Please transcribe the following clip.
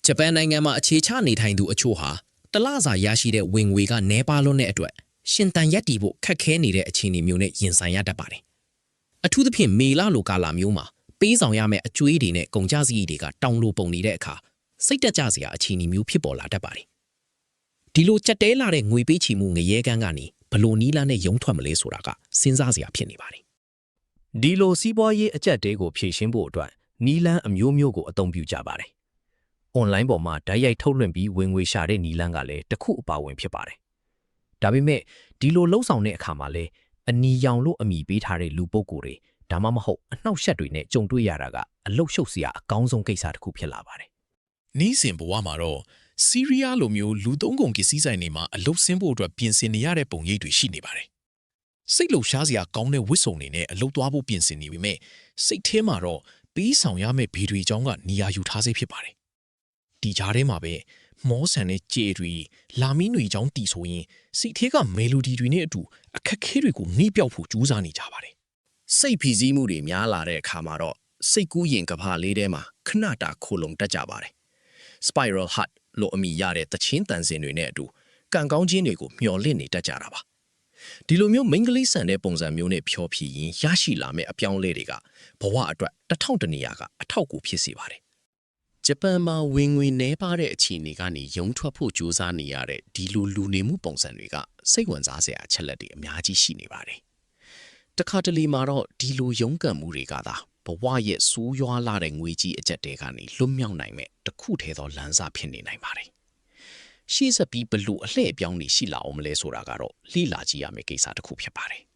ဂျပန်နိုင်ငံမှာအခြေချနေထိုင်သူအချို့ဟာတလစာရရှိတဲ့ဝင်ငွေကနည်းပါးလွန်းတဲ့အတွက်ရှင်တန်ရက်တီဖို့ခက်ခဲနေတဲ့အခြေအနေမျိုးနဲ့ရင်ဆိုင်ရတတ်ပါတယ်။အထူးသဖြင့်မေလလိုကာလမျိုးမှာပေးဆောင်ရမယ့်အကျွေးတွေနဲ့ကုန်ကျစရိတ်တွေကတောင်းလို့ပုံနေတဲ့အခါစိတ်တက်ကြစရာအခြေအနေမျိုးဖြစ်ပေါ်လာတတ်ပါတယ်။ဒီလိုကြက်တဲလာတဲ့ငွေပေးချေမှုငရဲကန်းကနေဘလို့နီးလန်းနဲ့ရုံထွက်မလဲဆိုတာကစဉ်းစားစရာဖြစ်နေပါတယ်။ ဒီလိုစီးပွားရေးအကျပ်တဲကိုဖြေရှင်းဖို့အတွက်နီလန်းအမျိုးမျိုးကိုအသုံးပြုကြပါတယ်။ online ပေါ်မှာဓာတ်ရိုက်ထုတ်လွှင့်ပြီးဝင်ငွေရှာတဲ့နီလန်းကလည်းတစ်ခုအပါဝင်ဖြစ်ပါတယ်။ဒါပေမဲ့ဒီလိုလှုပ်ဆောင်တဲ့အခါမှာလည်းအနီရောင်လို့အမည်ပေးထားတဲ့လူပုဂ္ဂိုလ်တွေဒါမှမဟုတ်အနှောက်အယှက်တွေနဲ့ကြုံတွေ့ရတာကအလုတ်ရှုပ်စရာအကောင်းဆုံးကိစ္စတစ်ခုဖြစ်လာပါတယ် နီးစင်ဘဝမှာတော့စီးရီးယားလိုမျိုးလူသုံးကုန်ပစ္စည်းဆိုင်တွေမှာအလုတ်ဆင်းဖို့အတွက်ပြင်ဆင်နေရတဲ့ပုံရိပ်တွေရှိနေပါတယ်။စိတ်လှုပ်ရှားစရာကောင်းတဲ့ဝစ်စုံတွေနဲ့အလုတ်သွားဖို့ပြင်ဆင်နေပေမဲ့စိတ်ထဲမှာတော့ပေးဆောင်ရမယ့်ဘေးတွေအကြောင်းကနေရာယူထားစေဖြစ်ပါတယ်။ဒီကြားထဲမှာပဲမောဆန်တဲ့ကြေတွေလာမီးတွေအကြောင်းတီဆိုရင်စိတ်ထဲကမဲလိုဒီတွေနဲ့အတူအခက်ခဲတွေကိုနှိပြောက်ဖို့ကြိုးစားနေကြပါတယ်။ စိတ်ဖိစီးမှုတွေများလာတဲ့အခါမှာတော့စိတ်ကူးရင်ကဘာလေးထဲမှာခဏတာခိုလုံတက်ကြပါတယ်။ Spiral Hut လို့အမည်ရတဲ့တချင်းတန်စင်တွေနဲ့အတူကံကောင်းခြင်းတွေကိုမျှော်လင့်နေတတ်ကြတာပါ။ဒီလိုမျိုးမိန်းကလေးဆန်တဲ့ပုံစံမျိုးနဲ့ဖြောဖြီးရင်ရရှိလာမယ့်အပြောင်းလဲတွေကဘဝအတွက်1000တနေရာကအထောက်အကူဖြစ်စေပါတယ်။ဂျပန်မှာဝင်ငွေနှဲပါတဲ့အခြေအနေကနေရုံထွက်ဖို့ကြိုးစားနေရတဲ့ဒီလိုလူနေမှုပုံစံတွေကစိတ်ဝင်စားစရာအချက်လက်တွေအများကြီးရှိနေပါတယ်။တခါတလေမှာတော့ဒီလိုရုန်းကန်မှုတွေကသာဘဝရဲ့ဆိုးရွားလာတဲ့ငွေကြီးအကျက်တဲကနေလွတ်မြောက်နိုင်မဲ့တခုထဲသောလမ်းစာဖြစ်နေနိုင်ပါတယ်။ရှေ့ဆက်ပြီးဘလို့အလှည့်အပြောင်းတွေရှိလာအောင်မလဲဆိုတာကတော့လိလာကြည့်ရမယ့်ကိစ္စတစ်ခုဖြစ်ပါတယ်။